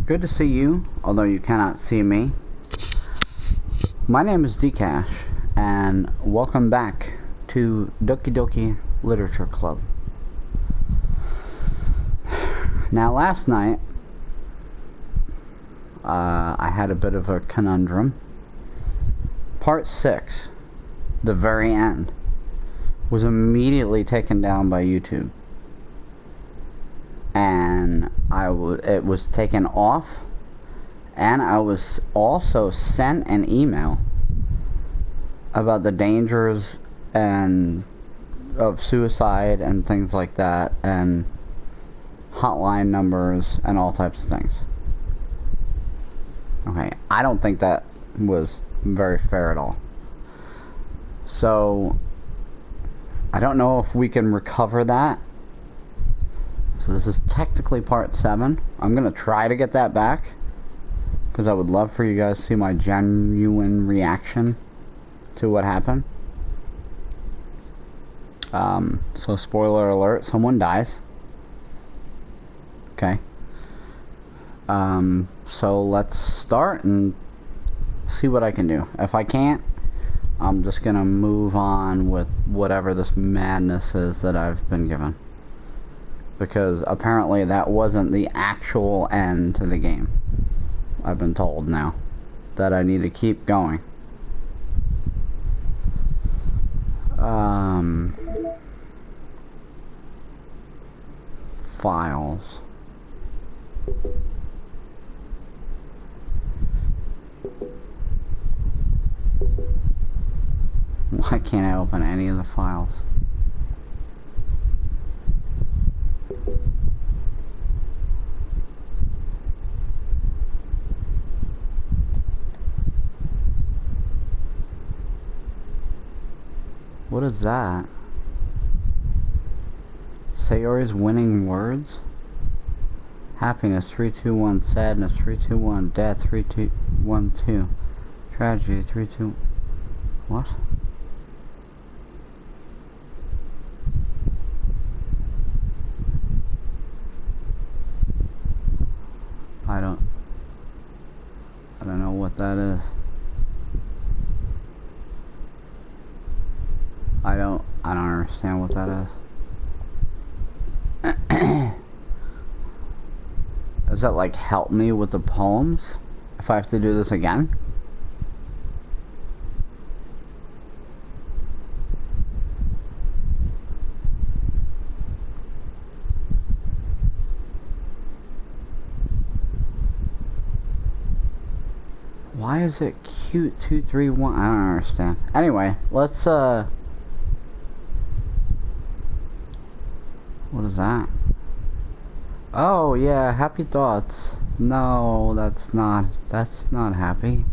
Good to see you, although you cannot see me. My name is D-Cash, and welcome back to Doki Doki Literature Club. Now, last night, I had a bit of a conundrum. Part 6, the very end, was immediately taken down by YouTube. And it was taken off, and I was also sent an email about the dangers of suicide and things like that, and hotline numbers and all types of things. Okay, I don't think that was very fair at all. So I don't know if we can recover that. So this is technically part 7. I'm going to try to get that back, because I would love for you guys to see my genuine reaction to what happened. So spoiler alert, someone dies. Okay. So let's start and see what I can do. If I can't, I'm just going to move on with whatever this madness is that I've been given. Because apparently that wasn't the actual end to the game. I've been told now that I need to keep going. Files. Why can't I open any of the files? What is that? Sayori's winning words? Happiness 321, sadness 321, death 3212, tragedy 32. What? I don't know what that is. I don't understand what that is. Does that like help me with the poems if I have to do this again? Why is it cute 231? I don't understand. Anyway, let's what is that? Oh yeah, happy thoughts. No, that's not happy.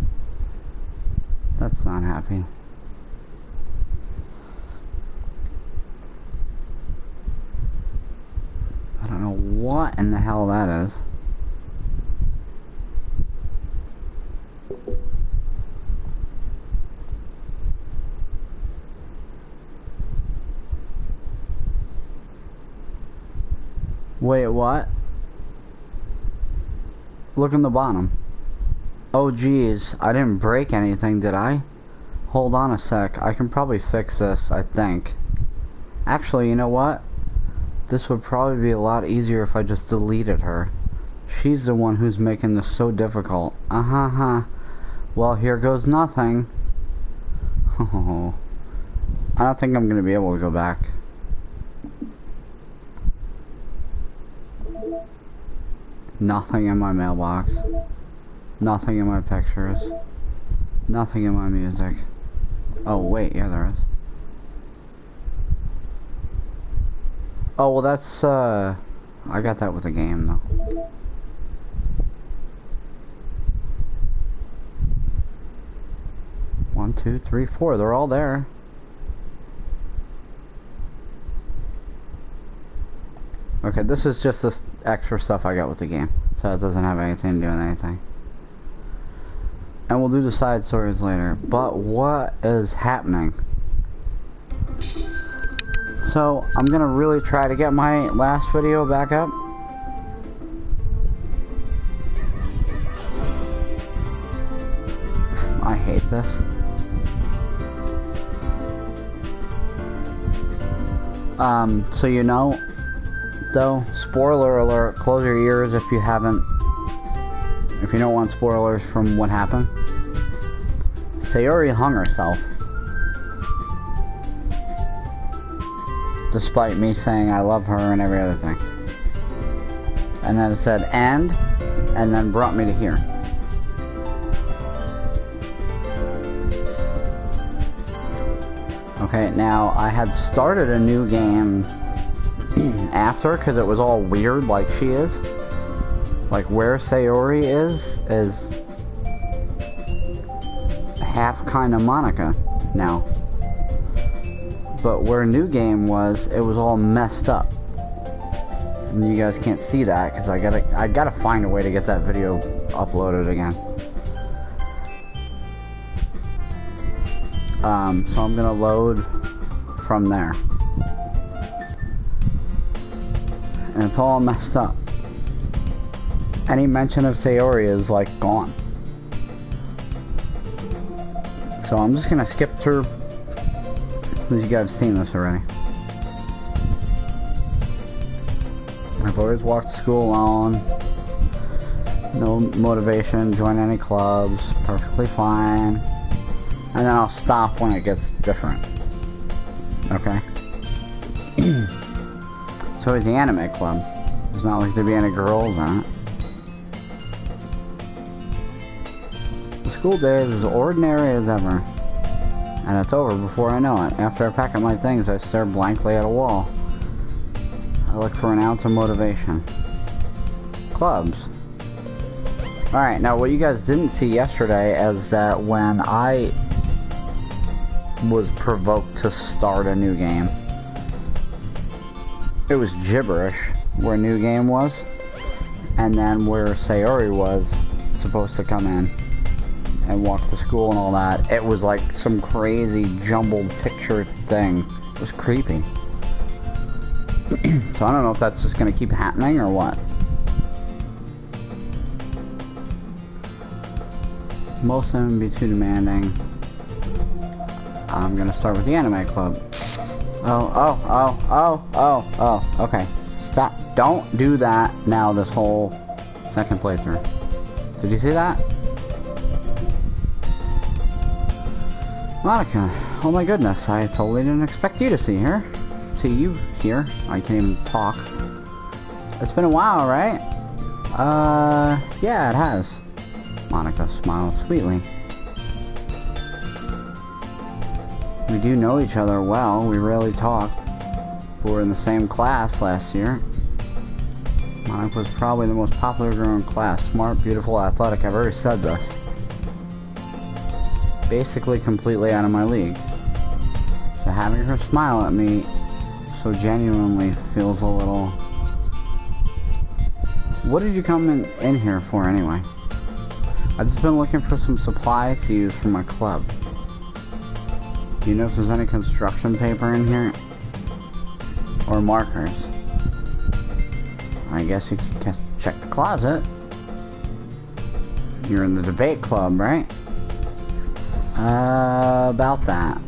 That's not happy. I don't know what in the hell that is. Wait, what? Look in the bottom. Oh geez, I didn't break anything, did I? Hold on a sec, I can probably fix this, I think. Actually, you know what? This would probably be a lot easier if I just deleted her. She's the one who's making this so difficult. Well, here goes nothing. Oh, I don't think I'm gonna be able to go back. Nothing in my mailbox. Nothing in my pictures. Nothing in my music. Oh wait, yeah there is. Oh well, that's I got that with a game though. One, two, three, four. They're all there. Okay, this is just this extra stuff I got with the game, so it doesn't have anything to do with anything. And we'll do the side stories later. But what is happening? So I'm gonna really try to get my last video back up. this. So you know, though, spoiler alert, close your ears if you don't want spoilers from what happened. Sayori hung herself. Despite me saying I love her and every other thing. And then it said, and then brought me to here. Okay, now I had started a new game after, because it was all weird like she is. Like where Sayori is half kind of Monica now. But where new game was, it was all messed up. And you guys can't see that because I gotta find a way to get that video uploaded again. So I'm gonna load from there. And it's all messed up. Any mention of Sayori is like gone. So I'm just gonna skip through. You guys have seen this already. I've always walked to school alone. No motivation, join any clubs, perfectly fine. And then I'll stop when it gets different. Okay? So it's the anime club. It's not like there be any girls in it. The school day is as ordinary as ever. And it's over before I know it. After I pack up my things, I stare blankly at a wall. I look for an ounce of motivation. Clubs. Alright, now what you guys didn't see yesterday is that when I was provoked to start a new game, it was gibberish where new game was, and then where Sayori was supposed to come in and walk to school and all that, it was like some crazy jumbled picture thing. It was creepy. So I don't know if that's just gonna keep happening or what. Most of them be too demanding. I'm gonna start with the anime club. Oh, okay. Stop. Don't do that now this whole second playthrough. Did you see that? Monica, oh my goodness, I totally didn't expect you to see you here. I can't even talk. It's been a while, right? Yeah, it has. Monica smiled sweetly. We do know each other well. We rarely talk. We were in the same class last year. Monica was probably the most popular girl in class. Smart, beautiful, athletic. I've already said this. Basically completely out of my league. So having her smile at me so genuinely feels a little... What did you come in here for anyway? I've just been looking for some supplies to use for my club. Do you know if there's any construction paper in here? Or markers? I guess you can check the closet. You're in the debate club, right? About that.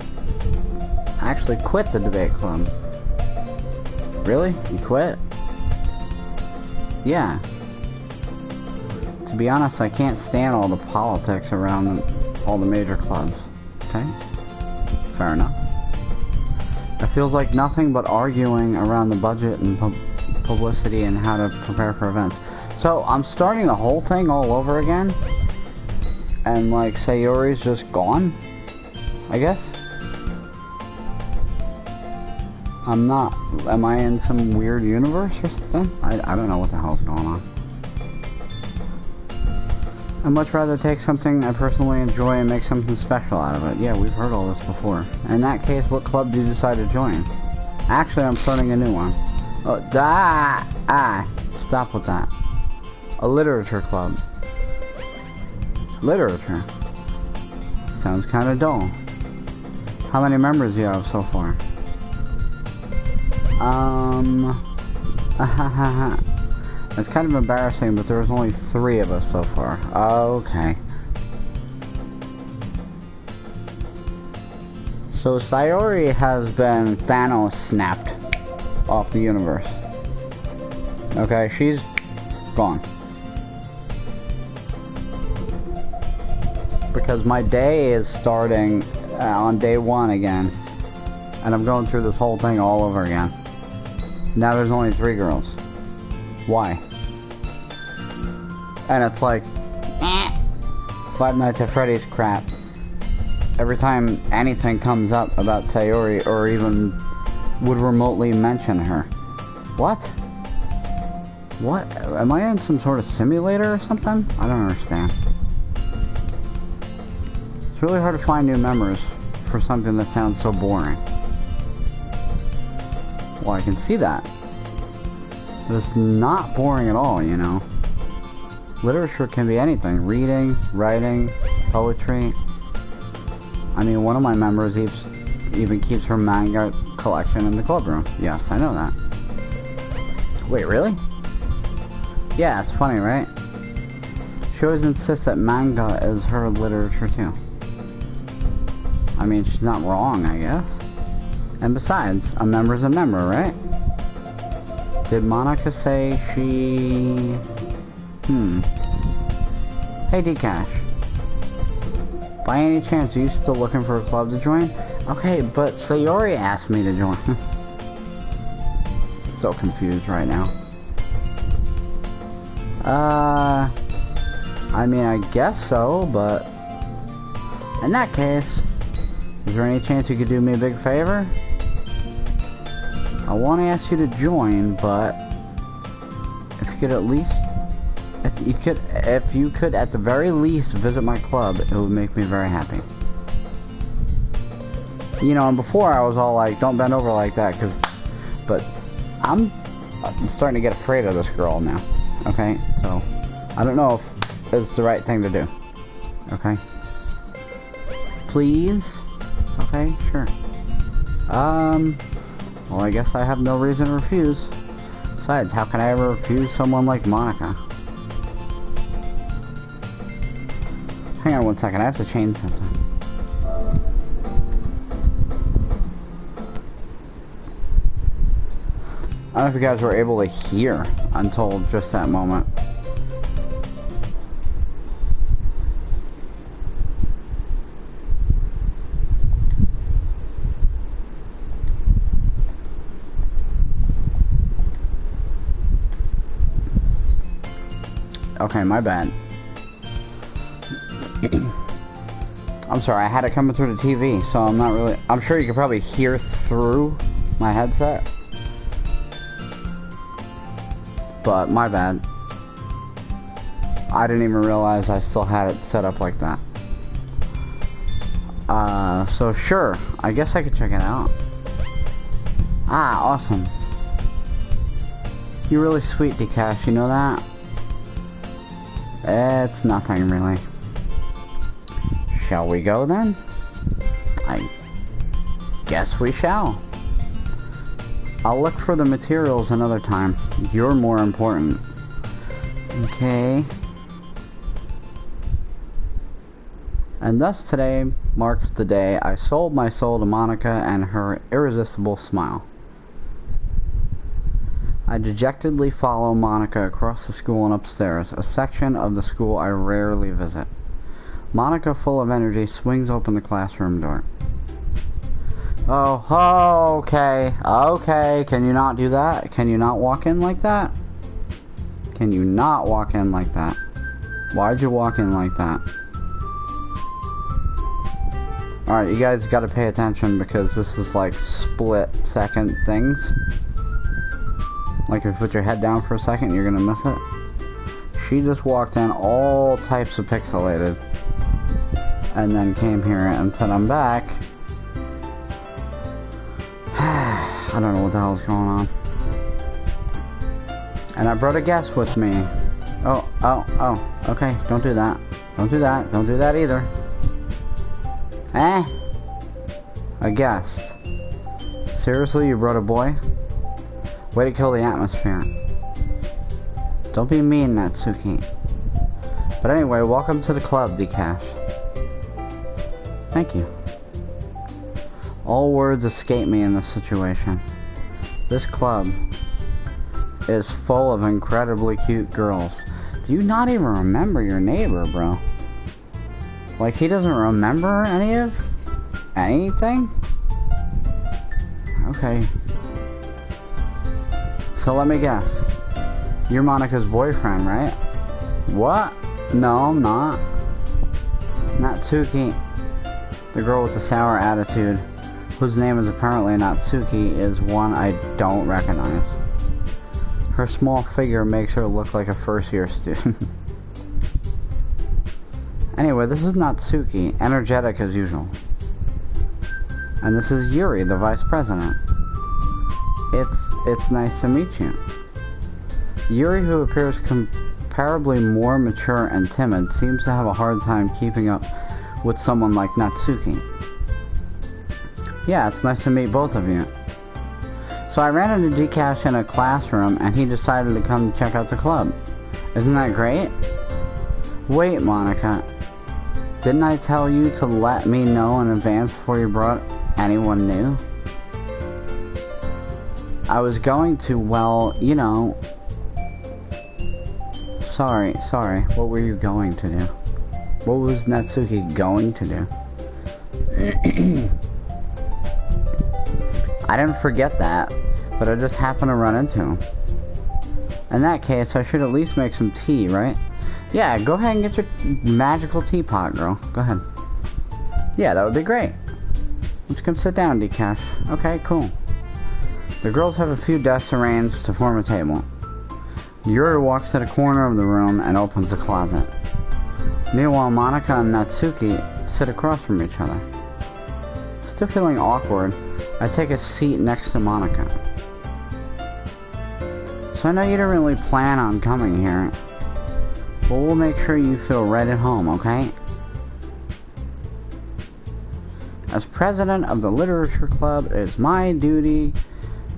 I actually quit the debate club. Really? You quit? Yeah. To be honest, I can't stand all the politics around all the major clubs. Okay? Fair enough. It feels like nothing but arguing around the budget and publicity and how to prepare for events. So, I'm starting the whole thing all over again. And like Sayori's just gone, I guess. I'm not. Am I in some weird universe or something? I don't know what the hell's going on. I'd much rather take something I personally enjoy and make something special out of it. Yeah, we've heard all this before. In that case, what club do you decide to join? Actually, I'm starting a new one. Oh, stop with that. A literature club. Literature. Sounds kind of dull. How many members do you have so far? It's kind of embarrassing, but there was only 3 of us so far. Okay. So Sayori has been Thanos snapped off the universe. Okay, she's gone. Because my day is starting on day 1 again. And I'm going through this whole thing all over again. Now there's only 3 girls. Why? And it's like, Five Nights at Freddy's crap. Every time anything comes up about Sayori or even would remotely mention her. What? What? Am I in some sort of simulator or something? I don't understand. It's really hard to find new members for something that sounds so boring. Well, I can see that. But it's not boring at all, you know. Literature can be anything. Reading, writing, poetry. I mean, one of my members even keeps her manga collection in the club room. Yes, I know that. Wait, really? Yeah, it's funny, right? She always insists that manga is her literature too. I mean, she's not wrong, I guess. And besides, a member's a member, right? Did Monica say she... Hey, D-Cash. By any chance, are you still looking for a club to join? Okay, but Sayori asked me to join. So confused right now. I mean, I guess so, but... In that case, is there any chance you could do me a big favor? I want to ask you to join, but... If you could at least... If you could at the very least visit my club, it would make me very happy. You know, and before I was all like, don't bend over like that, but I'm starting to get afraid of this girl now. Okay, so I don't know if it's the right thing to do. Okay, please. Okay, sure. Well, I guess I have no reason to refuse. Besides, how can I ever refuse someone like Monica? Hang on one second, I have to change something. I don't know if you guys were able to hear until just that moment. Okay, my bad. I'm sorry, I had it coming through the TV, so I'm not really... I'm sure you could probably hear through my headset. But, my bad. I didn't even realize I still had it set up like that. So sure, I guess I could check it out. Ah, awesome. You're really sweet, D-Cash, you know that? It's nothing, really. Shall we go, then? I guess we shall. I'll look for the materials another time. You're more important. Okay. And thus today marks the day I sold my soul to Monica and her irresistible smile. I dejectedly follow Monica across the school and upstairs, a section of the school I rarely visit. Monica, full of energy, swings open the classroom door. Oh, okay, okay, can you not do that? Can you not walk in like that? Can you not walk in like that? Why'd you walk in like that? Alright, you guys gotta pay attention because this is like split-second things. Like if you put your head down for a second, you're gonna miss it. She just walked in all types of pixelated. And then came here and said, I'm back. I don't know what the hell's going on. And I brought a guest with me. Oh, okay, don't do that. Don't do that, don't do that either. A guest. Seriously, you brought a boy? Way to kill the atmosphere. Don't be mean, Natsuki. But anyway, welcome to the club, D-Cash. Thank you. All words escape me in this situation. This club is full of incredibly cute girls. Do you not even remember your neighbor, bro? Like, he doesn't remember anything? Okay. So let me guess. You're Monica's boyfriend, right? What? No, I'm not. Natsuki, the girl with the sour attitude, whose name is apparently Natsuki, is one I don't recognize. Her small figure makes her look like a first-year student. Anyway, this is Natsuki, energetic as usual. And this is Yuri, the vice president. It's nice to meet you. Yuri, who appears comparably more mature and timid, seems to have a hard time keeping up with someone like Natsuki. Yeah, it's nice to meet both of you. So I ran into D-Cash in a classroom and he decided to come check out the club. Isn't that great? Wait, Monica. Didn't I tell you to let me know in advance before you brought anyone new? I was going to, well, you know... Sorry. What were you going to do? What was Natsuki going to do? I didn't forget that, but I just happened to run into him. In that case, I should at least make some tea, right? Yeah, go ahead and get your magical teapot, girl. Go ahead. Yeah, that would be great. Let's come sit down, D-Cash. Okay, cool. The girls have a few desks arranged to form a table. Yuri walks to the corner of the room and opens the closet. Meanwhile, Monica and Natsuki sit across from each other. Still feeling awkward, I take a seat next to Monica. So I know you didn't really plan on coming here, but we'll make sure you feel right at home, okay? As president of the Literature Club, it is my duty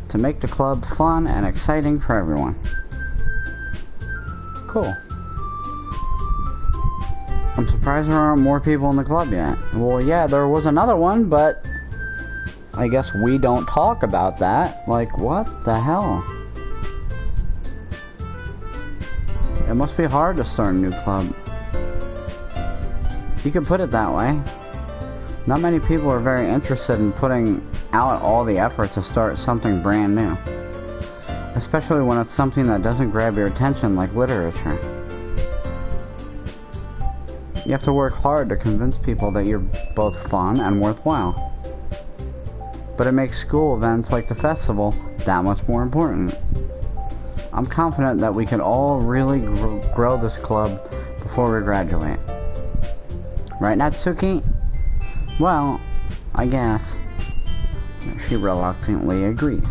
to make the club fun and exciting for everyone. Cool. I'm surprised there aren't more people in the club yet. Well, yeah, there was another one, but I guess we don't talk about that. Like, what the hell? It must be hard to start a new club. You could put it that way. Not many people are very interested in putting out all the effort to start something brand new. Especially when it's something that doesn't grab your attention like literature. You have to work hard to convince people that you're both fun and worthwhile. But it makes school events like the festival that much more important. I'm confident that we can all really grow this club before we graduate. Right, Natsuki? Well, I guess. She reluctantly agrees.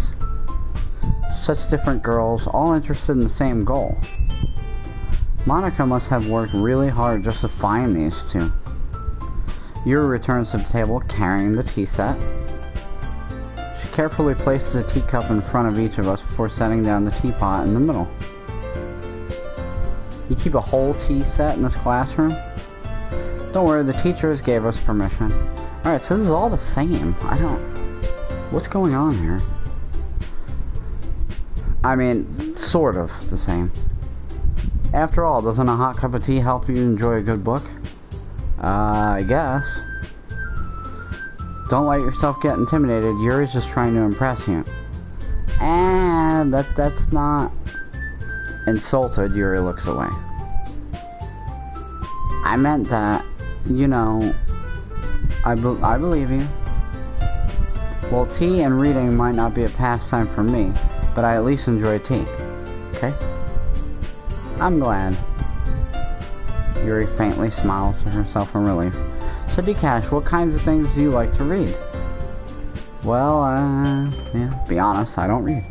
Such different girls, all interested in the same goal. Monica must have worked really hard just to find these two. Yuri returns to the table carrying the tea set. She carefully places a teacup in front of each of us before setting down the teapot in the middle. You keep a whole tea set in this classroom? Don't worry, the teachers gave us permission. Alright, so this is all the same. What's going on here? I mean, sort of the same. After all, doesn't a hot cup of tea help you enjoy a good book? I guess. Don't let yourself get intimidated. Yuri's just trying to impress you. And that's not... Insulted, Yuri looks away. I meant that, you know, I believe you. Well, tea and reading might not be a pastime for me, but I at least enjoy tea. Okay? I'm glad. Yuri faintly smiles to herself in relief. So, D-Cash, what kinds of things do you like to read? Well, yeah, be honest, I don't read.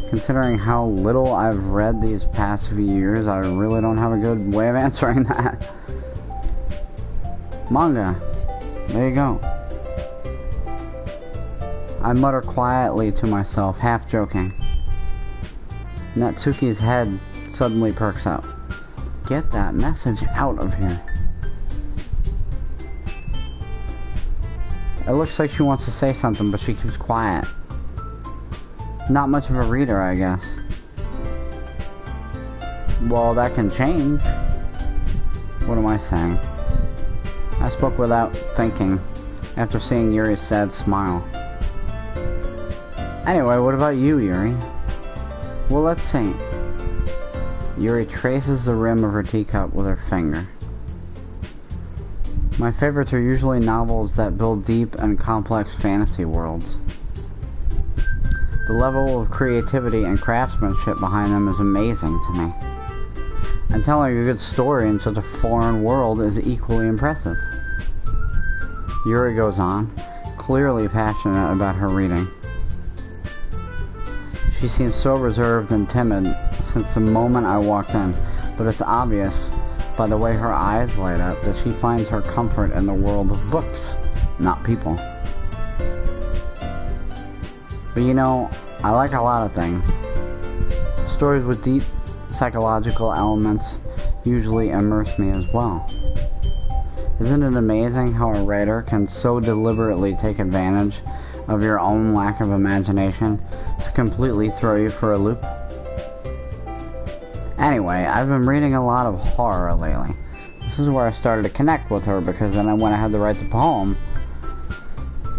Considering how little I've read these past few years, I really don't have a good way of answering that. Manga. There you go. I mutter quietly to myself, half joking. Natsuki's head suddenly perks up. Get that message out of here. It looks like she wants to say something, but she keeps quiet. Not much of a reader, I guess. Well, that can change. What am I saying? I spoke without thinking, after seeing Yuri's sad smile. Anyway, what about you, Yuri? Well, let's see. Yuri traces the rim of her teacup with her finger. My favorites are usually novels that build deep and complex fantasy worlds. The level of creativity and craftsmanship behind them is amazing to me. And telling a good story in such a foreign world is equally impressive. Yuri goes on, clearly passionate about her reading. She seems so reserved and timid since the moment I walked in, but it's obvious by the way her eyes light up that she finds her comfort in the world of books, not people. But you know, I like a lot of things. Stories with deep psychological elements usually immerse me as well. Isn't it amazing how a writer can so deliberately take advantage of your own lack of imagination to completely throw you for a loop? Anyway, I've been reading a lot of horror lately. This is where I started to connect with her, because then when I had to write the poem,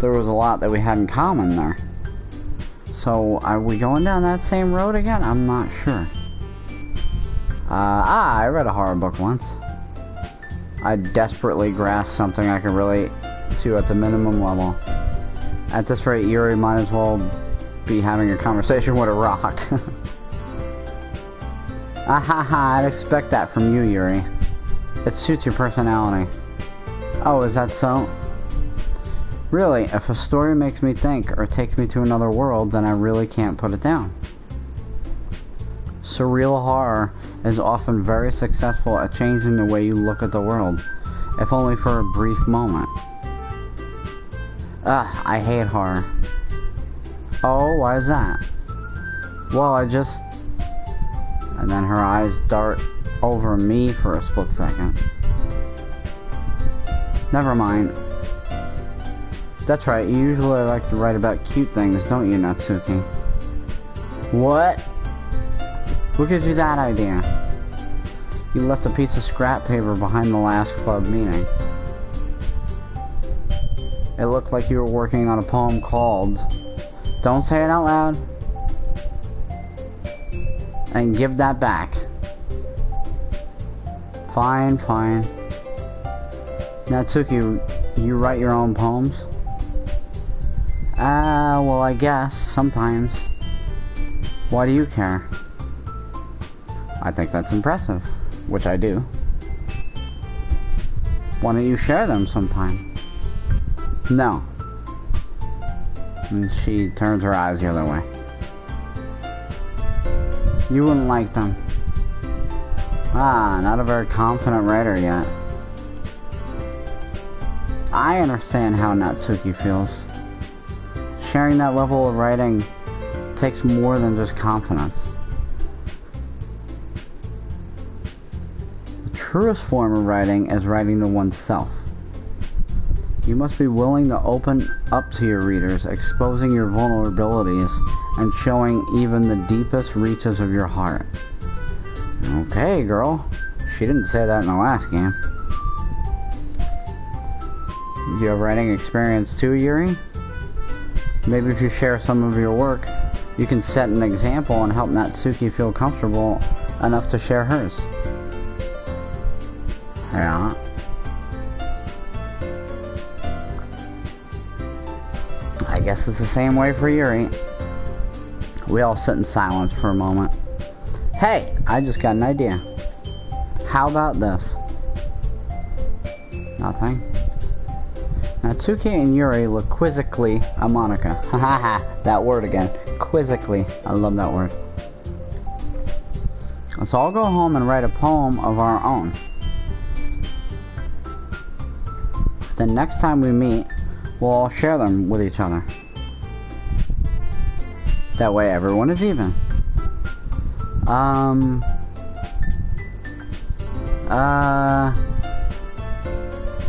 there was a lot that we had in common there. So, are we going down that same road again? I'm not sure. I read a horror book once. I desperately grasped something I could relate to at the minimum level. At this rate, Yuri might as well be having a conversation with a rock. I'd expect that from you, Yuri. It suits your personality. Oh, is that so? Really, if a story makes me think or takes me to another world, then I really can't put it down. Surreal horror is often very successful at changing the way you look at the world, if only for a brief moment. I hate horror. Oh, why is that? Well, And then her eyes dart over me for a split second. Never mind. That's right, you usually like to write about cute things, don't you, Natsuki? What? Who gives you that idea? You left a piece of scrap paper behind the last club meeting. It looked like you were working on a poem called... Don't say it out loud. And give that back. Fine, fine. Natsuki, you write your own poems? Well, I guess, sometimes. Why do you care? I think that's impressive, which I do. Why don't you share them sometime? No. And she turns her eyes the other way. You wouldn't like them. Not a very confident writer yet. I understand how Natsuki feels. Sharing that level of writing takes more than just confidence. The truest form of writing is writing to oneself. You must be willing to open up to your readers, exposing your vulnerabilities and showing even the deepest reaches of your heart. Okay, girl. She didn't say that in the last game. Do you have writing experience too, Yuri? Maybe if you share some of your work, you can set an example and help Natsuki feel comfortable enough to share hers. Yeah. I guess it's the same way for Yuri. We all sit in silence for a moment. Hey, I just got an idea. How about this? Nothing. Natsuki and Yuri look quizzically at Monica. Haha, that word again. Quizzically. I love that word. Let's all go home and write a poem of our own. Then next time we meet, we'll all share them with each other. That way everyone is even.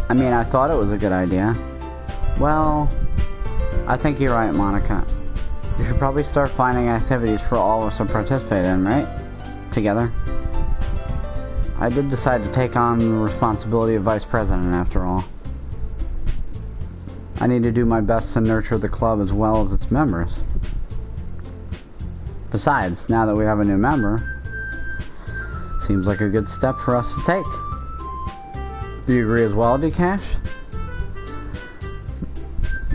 I mean, I thought it was a good idea. Well, I think you're right, Monica. You should probably start finding activities for all of us to participate in, right? Together. I did decide to take on the responsibility of vice president after all. I need to do my best to nurture the club as well as its members. Besides, now that we have a new member, seems like a good step for us to take. Do you agree as well, D-Cash?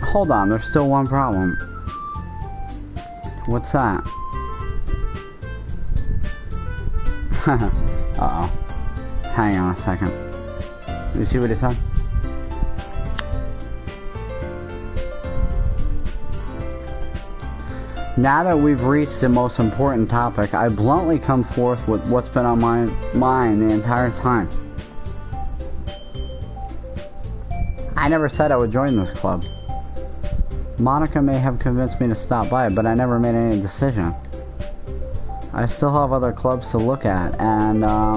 Hold on, there's still one problem. What's that? Uh-oh. Hang on a second. You see what he said? Now that we've reached the most important topic, I bluntly come forth with what's been on my mind the entire time. I never said I would join this club. Monica may have convinced me to stop by, but I never made any decision. I still have other clubs to look at, and I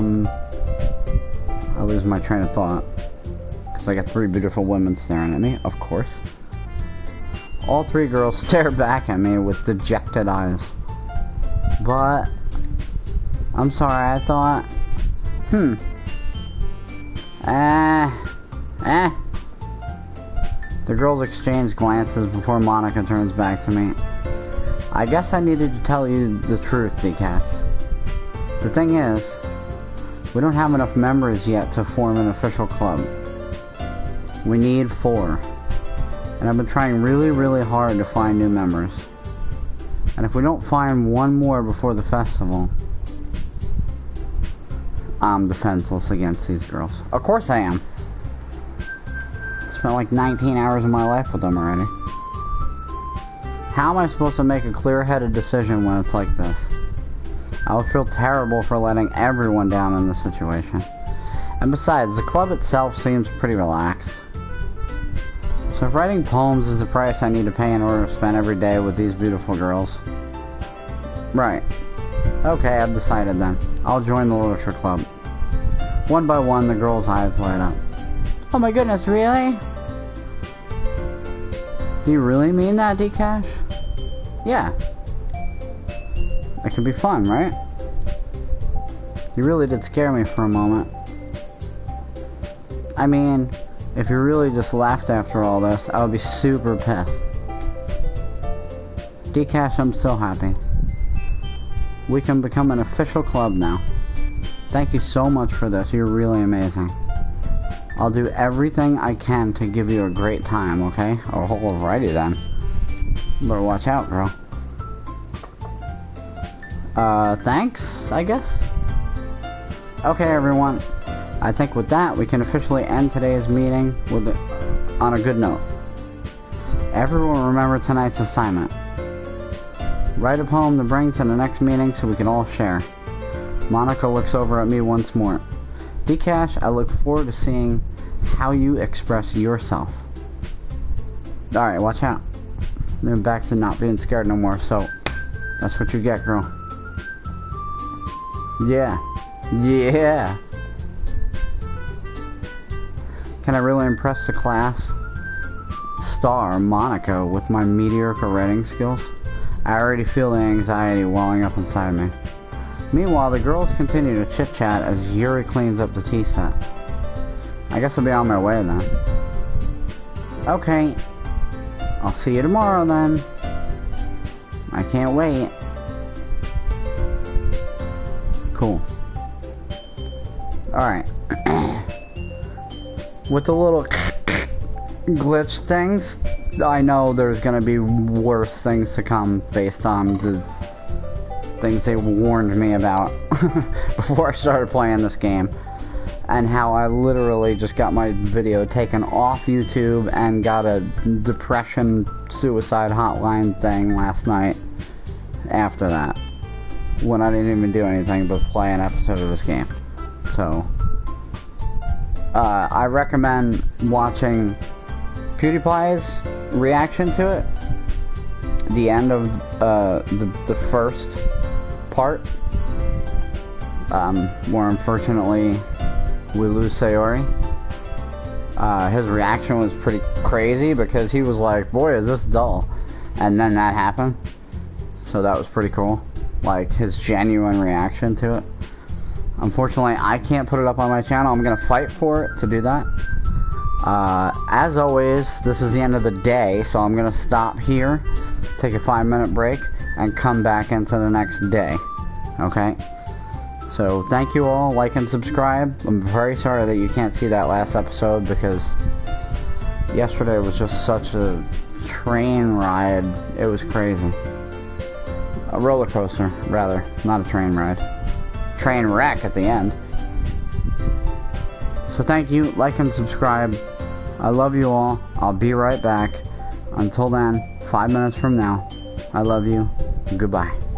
lose my train of thought. Because I got 3 beautiful women staring at me, of course. All 3 girls stare back at me with dejected eyes. But I'm sorry, I thought, The girls exchange glances before Monica turns back to me. I guess I needed to tell you the truth, D-Cash. The thing is, we don't have enough members yet to form an official club. We need 4. And I've been trying really, really hard to find new members. And if we don't find one more before the festival, I'm defenseless against these girls. Of course I am. Spent like 19 hours of my life with them already. How am I supposed to make a clear-headed decision when it's like this? I would feel terrible for letting everyone down in this situation. And besides, the club itself seems pretty relaxed. So if writing poems is the price I need to pay in order to spend every day with these beautiful girls. Right. Okay, I've decided then. I'll join the literature club. One by one, the girls' eyes light up. Oh my goodness, really? Do you really mean that, D-Cash? Yeah. It could be fun, right? You really did scare me for a moment. I mean, if you really just laughed after all this, I would be super pissed. D-Cash, I'm so happy. We can become an official club now. Thank you so much for this. You're really amazing. I'll do everything I can to give you a great time, okay? Oh, alrighty then. Better watch out, girl. Thanks, I guess? Okay, everyone. I think with that, we can officially end today's meeting on a good note. Everyone remember tonight's assignment. Write a poem to bring to the next meeting so we can all share. Monica looks over at me once more. D-Cash, I look forward to seeing how you express yourself. Alright, watch out. I'm back to not being scared no more, so that's what you get, girl. Yeah. Yeah. Can I really impress the class star, Monica, with my mediocre writing skills? I already feel the anxiety welling up inside me. Meanwhile, the girls continue to chit-chat as Yuri cleans up the tea set. I guess I'll be on my way then. Okay. I'll see you tomorrow then. I can't wait. Cool. Alright. With the little glitch things, I know there's gonna be worse things to come based on the things they warned me about before I started playing this game. And how I literally just got my video taken off YouTube and got a depression suicide hotline thing last night after that. When I didn't even do anything but play an episode of this game. So I recommend watching PewDiePie's reaction to it. The end of the first part, where unfortunately we lose Sayori. his reaction was pretty crazy because he was like, boy, is this dull. And then that happened. So that was pretty cool. Like, his genuine reaction to it. Unfortunately, I can't put it up on my channel. I'm going to fight for it to do that. As always, this is the end of the day, so I'm going to stop here, take a 5-minute break, and come back into the next day. Okay? So, thank you all. Like and subscribe. I'm very sorry that you can't see that last episode because yesterday was just such a train ride. It was crazy. A roller coaster, rather. Not a train ride. Train wreck at the end. So thank you, like and subscribe. I love you all. I'll be right back. Until then, 5 minutes from now, I love you. Goodbye.